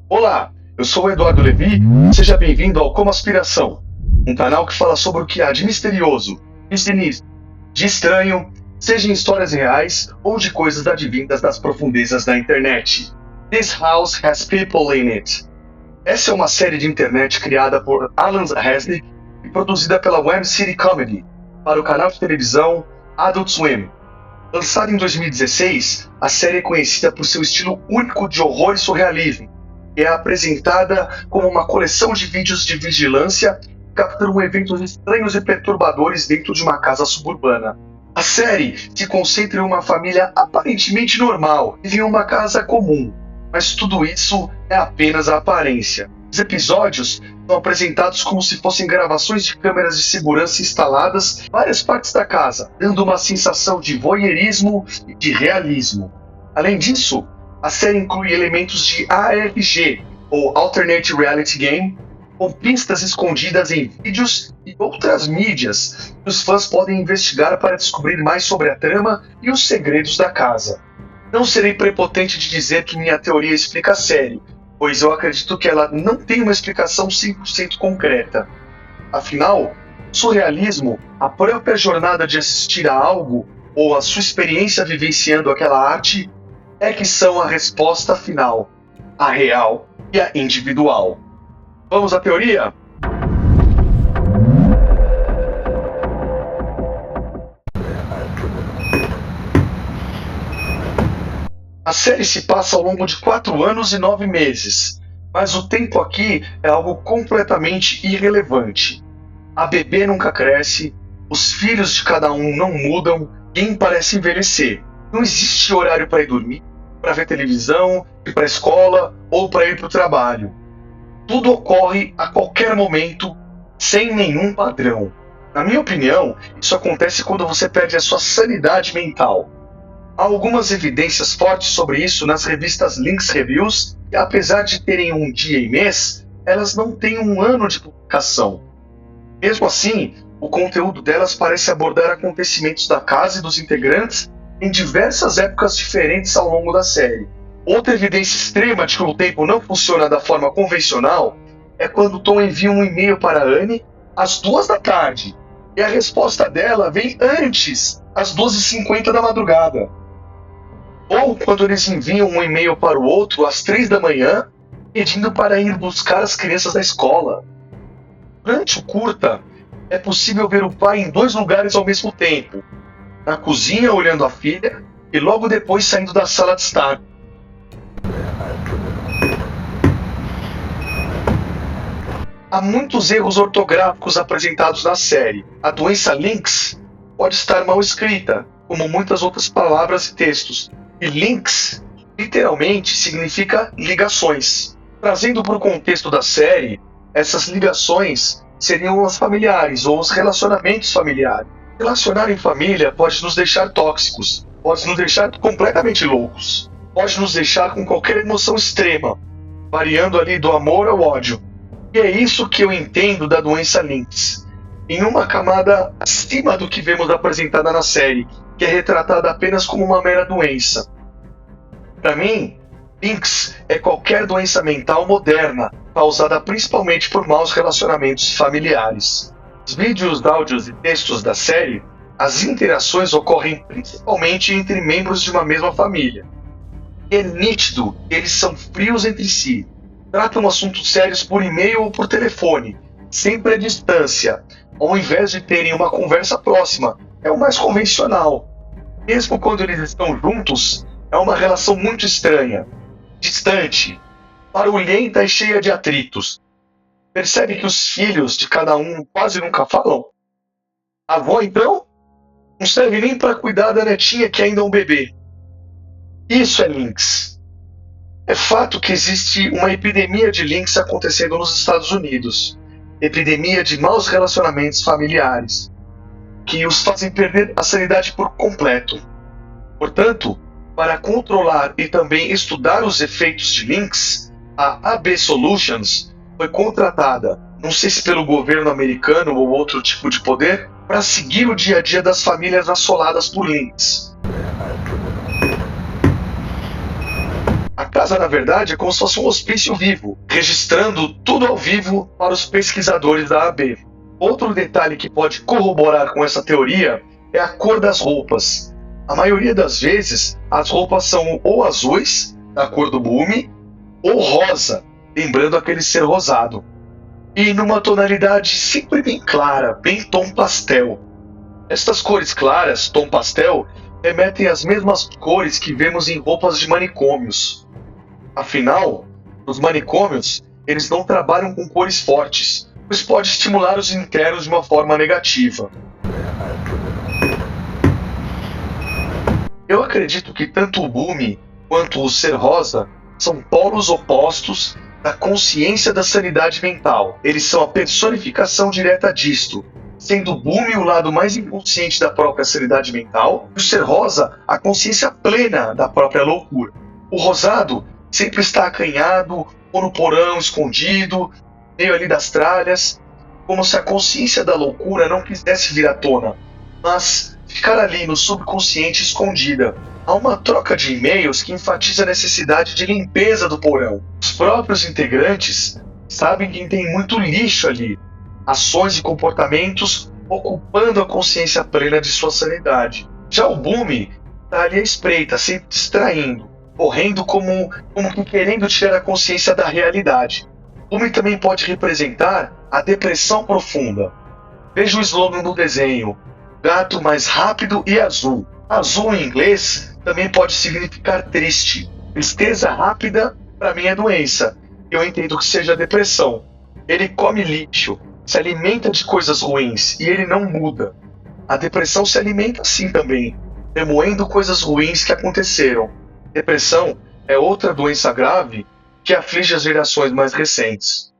Olá, eu sou o Eduardo Levi, seja bem-vindo ao Como Aspiração, um canal que fala sobre o que há de misterioso, de sinistro, de estranho, seja em histórias reais ou de coisas advindas das profundezas da internet. This house has people in it. Essa é uma série de internet criada por Alan Resnick e produzida pela Web City Comedy para o canal de televisão Adult Swim. Lançada em 2016, a série é conhecida por seu estilo único de horror e surrealismo, e é apresentada como uma coleção de vídeos de vigilância que capturam eventos estranhos e perturbadores dentro de uma casa suburbana. A série se concentra em uma família aparentemente normal e em uma casa comum, mas tudo isso é apenas a aparência. Os episódios são apresentados como se fossem gravações de câmeras de segurança instaladas em várias partes da casa, dando uma sensação de voyeurismo e de realismo. Além disso, a série inclui elementos de ARG, ou Alternate Reality Game, com pistas escondidas em vídeos e outras mídias que os fãs podem investigar para descobrir mais sobre a trama e os segredos da casa. Não serei prepotente de dizer que minha teoria explica a série, pois eu acredito que ela não tem uma explicação 100% concreta. Afinal, o surrealismo, a própria jornada de assistir a algo, ou a sua experiência vivenciando aquela arte, é que são a resposta final, a real e a individual. Vamos à teoria? A série se passa ao longo de 4 anos e 9 meses, mas o tempo aqui é algo completamente irrelevante. A bebê nunca cresce, os filhos de cada um não mudam, ninguém parece envelhecer. Não existe horário para ir dormir, para ver televisão, ir para a escola ou para ir para o trabalho. Tudo ocorre a qualquer momento, sem nenhum padrão. Na minha opinião, isso acontece quando você perde a sua sanidade mental. Há algumas evidências fortes sobre isso nas revistas Links Reviews, e apesar de terem um dia e mês, elas não têm um ano de publicação. Mesmo assim, o conteúdo delas parece abordar acontecimentos da casa e dos integrantes em diversas épocas diferentes ao longo da série. Outra evidência extrema de que o tempo não funciona da forma convencional é quando Tom envia um e-mail para Anne às 2 da tarde, e a resposta dela vem antes, às 12h50 da madrugada. Ou quando eles enviam um e-mail para o outro às 3 da manhã, pedindo para ir buscar as crianças da escola. Durante o curta, é possível ver o pai em 2 lugares ao mesmo tempo, na cozinha olhando a filha e logo depois saindo da sala de estar. Há muitos erros ortográficos apresentados na série. A doença links pode estar mal escrita, como muitas outras palavras e textos. E links, literalmente, significa ligações. Trazendo para o contexto da série, essas ligações seriam as familiares ou os relacionamentos familiares. Relacionar em família pode nos deixar tóxicos, pode nos deixar completamente loucos, pode nos deixar com qualquer emoção extrema, variando ali do amor ao ódio. E é isso que eu entendo da doença links, em uma camada acima do que vemos apresentada na série, que é retratada apenas como uma mera doença. Para mim, links é qualquer doença mental moderna, causada principalmente por maus relacionamentos familiares. Nos vídeos, áudios e textos da série, as interações ocorrem principalmente entre membros de uma mesma família. É nítido que eles são frios entre si, tratam assuntos sérios por e-mail ou por telefone, sempre à distância, ao invés de terem uma conversa próxima, é o mais convencional. Mesmo quando eles estão juntos, é uma relação muito estranha, distante, barulhenta e cheia de atritos. Percebe que os filhos de cada um quase nunca falam? A avó, então, não serve nem para cuidar da netinha que ainda é um bebê. Isso é links. É fato que existe uma epidemia de links acontecendo nos Estados Unidos. Epidemia de maus relacionamentos familiares, que os fazem perder a sanidade por completo. Portanto, para controlar e também estudar os efeitos de links, a AB Solutions foi contratada, não sei se pelo governo americano ou outro tipo de poder, para seguir o dia a dia das famílias assoladas por links. casa, na verdade, é como se fosse um hospício vivo, registrando tudo ao vivo para os pesquisadores da AB. Outro detalhe que pode corroborar com essa teoria é a cor das roupas. A maioria das vezes, as roupas são ou azuis, da cor do Bumi, ou rosa, lembrando aquele ser rosado. E numa tonalidade sempre bem clara, bem tom pastel. Estas cores claras, tom pastel, remetem às mesmas cores que vemos em roupas de manicômios. Afinal, nos manicômios, eles não trabalham com cores fortes, pois pode estimular os internos de uma forma negativa. Eu acredito que tanto o Bumi quanto o ser rosa são polos opostos da consciência da sanidade mental. Eles são a personificação direta disto, sendo o Bumi o lado mais inconsciente da própria sanidade mental e o ser rosa a consciência plena da própria loucura. O rosado sempre está acanhado ou no porão escondido, meio ali das tralhas, como se a consciência da loucura não quisesse vir à tona, mas ficar ali no subconsciente escondida. Há uma troca de e-mails que enfatiza a necessidade de limpeza do porão. Os próprios integrantes sabem que tem muito lixo ali, ações e comportamentos ocupando a consciência plena de sua sanidade. Já o Bumi está ali à espreita, sempre distraindo, correndo como que querendo tirar a consciência da realidade. O Bumi também pode representar a depressão profunda. Veja o slogan do desenho: gato mais rápido e azul. Azul em inglês também pode significar triste. Tristeza rápida, para mim, é doença. Eu entendo que seja depressão. Ele come lixo, se alimenta de coisas ruins e ele não muda. A depressão se alimenta assim também, remoendo coisas ruins que aconteceram. Depressão é outra doença grave que aflige as gerações mais recentes.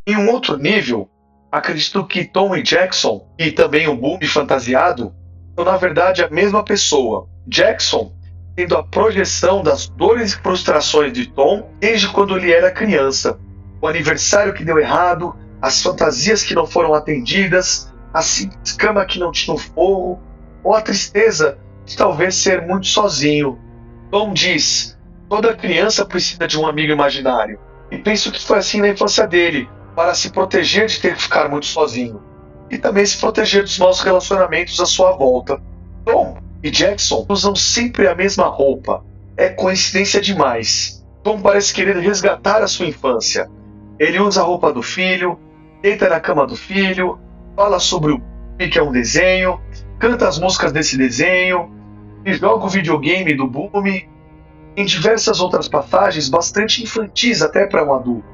Em um outro nível, acredito que Tom e Jackson, e também o Bumi fantasiado, são na verdade a mesma pessoa. Jackson tendo a projeção das dores e frustrações de Tom desde quando ele era criança. O aniversário que deu errado, as fantasias que não foram atendidas, a simples cama que não tinha fogo, ou a tristeza de talvez ser muito sozinho. Tom diz: toda criança precisa de um amigo imaginário. E penso que foi assim na infância dele, para se proteger de ter que ficar muito sozinho. E também se proteger dos maus relacionamentos à sua volta. Tom e Jackson usam sempre a mesma roupa. É coincidência demais. Tom parece querer resgatar a sua infância. Ele usa a roupa do filho, deita na cama do filho, fala sobre o que é um desenho, canta as músicas desse desenho, e joga o videogame do Bumi, em diversas outras passagens bastante infantis até para um adulto.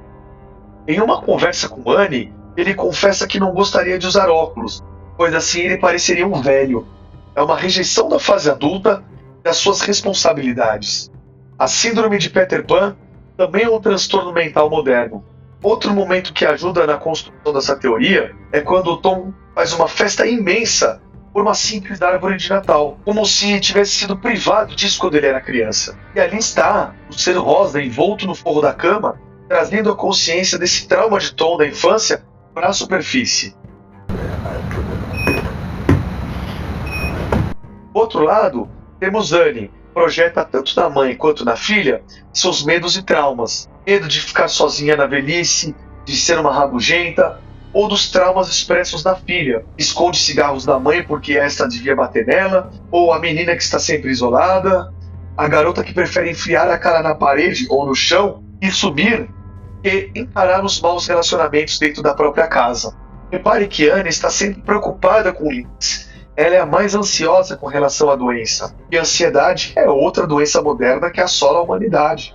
Em uma conversa com Annie, ele confessa que não gostaria de usar óculos, pois assim ele pareceria um velho. É uma rejeição da fase adulta e das suas responsabilidades. A síndrome de Peter Pan também é um transtorno mental moderno. Outro momento que ajuda na construção dessa teoria é quando o Tom faz uma festa imensa por uma simples árvore de Natal, como se tivesse sido privado disso quando ele era criança. E ali está o ser rosa envolto no forro da cama, trazendo a consciência desse trauma de Tom da infância para a superfície. Do outro lado, temos Annie, que projeta tanto na mãe quanto na filha seus medos e traumas. Medo de ficar sozinha na velhice, de ser uma rabugenta, ou dos traumas expressos na filha. Esconde cigarros da mãe porque esta devia bater nela, ou a menina que está sempre isolada, a garota que prefere enfiar a cara na parede ou no chão e subir que encarar os maus relacionamentos dentro da própria casa. Repare que Annie está sempre preocupada com Liz. Ela é a mais ansiosa com relação à doença. E a ansiedade é outra doença moderna que assola a humanidade.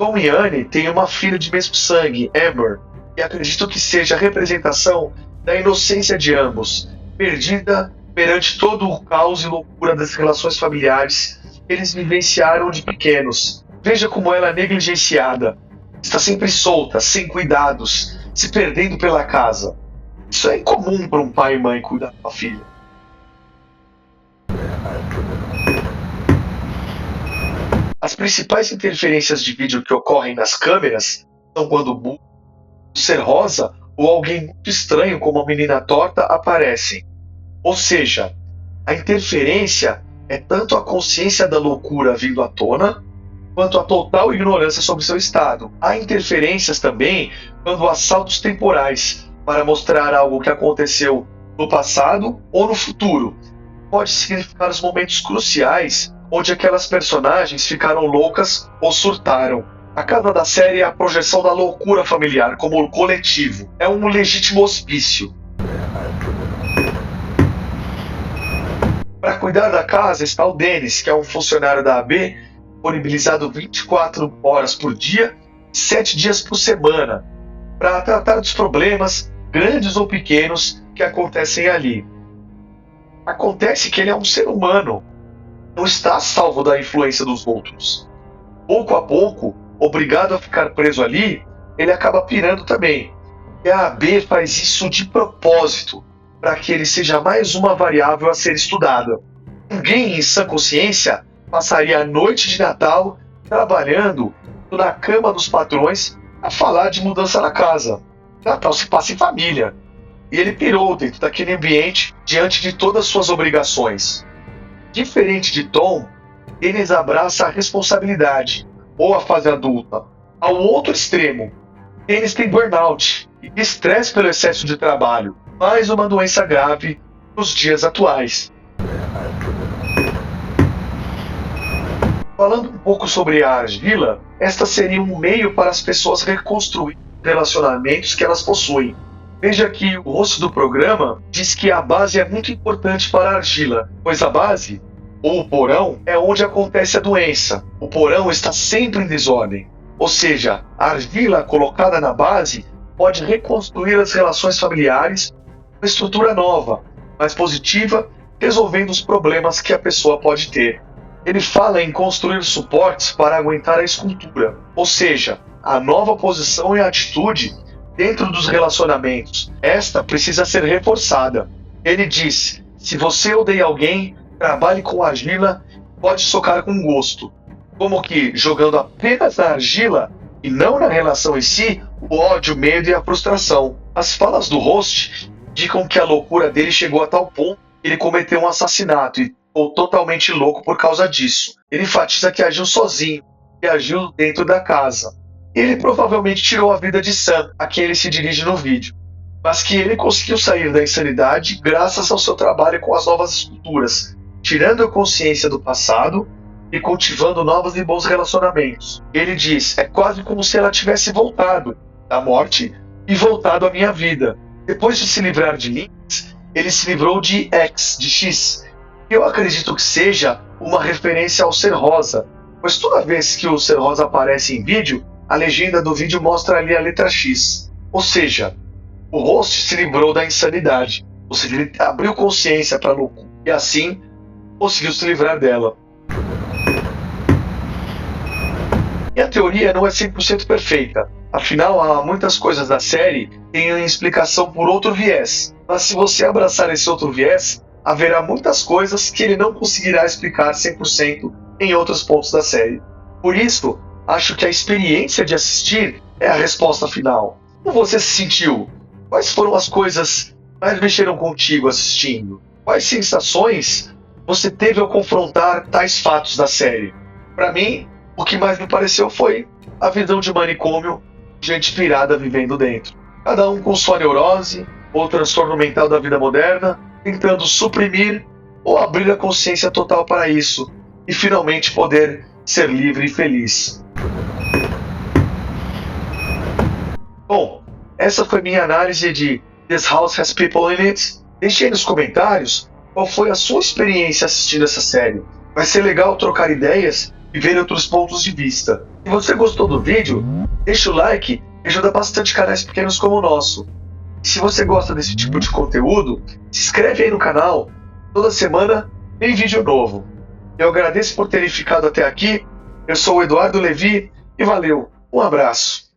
Tom e Annie têm uma filha de mesmo sangue, Amber, e acredito que seja a representação da inocência de ambos, perdida perante todo o caos e loucura das relações familiares que eles vivenciaram de pequenos. Veja como ela é negligenciada, está sempre solta, sem cuidados, se perdendo pela casa. Isso é incomum para um pai e mãe cuidar da filha. As principais interferências de vídeo que ocorrem nas câmeras são quando o ser rosa ou alguém muito estranho como a menina torta aparecem. Ou seja, A interferência é tanto a consciência da loucura vindo à tona, quanto a total ignorância sobre seu estado. Há interferências também quando há saltos temporais, para mostrar algo que aconteceu no passado ou no futuro. Pode significar os momentos cruciais onde aquelas personagens ficaram loucas ou surtaram. A casa da série é a projeção da loucura familiar como coletivo. É um legítimo hospício. Para cuidar da casa está o Dennis, que é um funcionário da AB, disponibilizado 24 horas por dia, 7 dias por semana, para tratar dos problemas, grandes ou pequenos, que acontecem ali. Acontece que ele é um ser humano, não está salvo da influência dos outros. Pouco a pouco, obrigado a ficar preso ali, ele acaba pirando também. E a AB faz isso de propósito, para que ele seja mais uma variável a ser estudada. Ninguém em sã consciência passaria a noite de Natal trabalhando na cama dos patrões a falar de mudança na casa. Natal se passa em família. E ele pirou dentro daquele ambiente diante de todas suas obrigações. Diferente de Tom, Dennis abraça a responsabilidade, ou a fase adulta. Ao outro extremo, Dennis tem burnout e estresse pelo excesso de trabalho, mais uma doença grave nos dias atuais. Falando um pouco sobre a argila, esta seria um meio para as pessoas reconstruírem relacionamentos que elas possuem. Veja que o host do programa diz que a base é muito importante para a argila, pois a base, ou o porão, é onde acontece a doença. O porão está sempre em desordem. Ou seja, a argila colocada na base pode reconstruir as relações familiares com uma estrutura nova, mais positiva, resolvendo os problemas que a pessoa pode ter. Ele fala em construir suportes para aguentar a escultura, ou seja, a nova posição e atitude dentro dos relacionamentos. Esta precisa ser reforçada. Ele diz: se você odeia alguém, trabalhe com argila, pode socar com gosto. Como que, jogando apenas na argila e não na relação em si, o ódio, o medo e a frustração. As falas do host indicam que a loucura dele chegou a tal ponto que ele cometeu um assassinato e ficou totalmente louco por causa disso. Ele enfatiza que agiu sozinho e agiu dentro da casa. Ele provavelmente tirou a vida de Sam, a quem ele se dirige no vídeo, mas que ele conseguiu sair da insanidade graças ao seu trabalho com as novas esculturas, tirando a consciência do passado e cultivando novos e bons relacionamentos. Ele diz: é quase como se ela tivesse voltado da morte e voltado à minha vida. Depois de se livrar de Links, ele se livrou de X, de X. Eu acredito que seja uma referência ao Ser Rosa, pois toda vez que o Ser Rosa aparece em vídeo, a legenda do vídeo mostra ali a letra X. Ou seja, o host se livrou da insanidade, ou seja, ele abriu consciência para a loucura e assim conseguiu se livrar dela. Minha teoria não é 100% perfeita, afinal há muitas coisas da série que têm explicação por outro viés, mas se você abraçar esse outro viés, haverá muitas coisas que ele não conseguirá explicar 100% em outros pontos da série. Por isso, acho que a experiência de assistir é a resposta final. Como você se sentiu? Quais foram as coisas que mais mexeram contigo assistindo? Quais sensações você teve ao confrontar tais fatos da série? Para mim, o que mais me pareceu foi a visão de manicômio, gente pirada vivendo dentro. Cada um com sua neurose ou transtorno mental da vida moderna, tentando suprimir ou abrir a consciência total para isso e finalmente poder ser livre e feliz. Bom, essa foi minha análise de This House Has People in It. Deixe aí nos comentários qual foi a sua experiência assistindo essa série. Vai ser legal trocar ideias e ver outros pontos de vista. Se você gostou do vídeo, deixa o like, ajuda bastante canais pequenos como o nosso. E se você gosta desse tipo de conteúdo, se inscreve aí no canal. Toda semana tem vídeo novo. Eu agradeço por terem ficado até aqui. Eu sou o Eduardo Levi e valeu. Um abraço.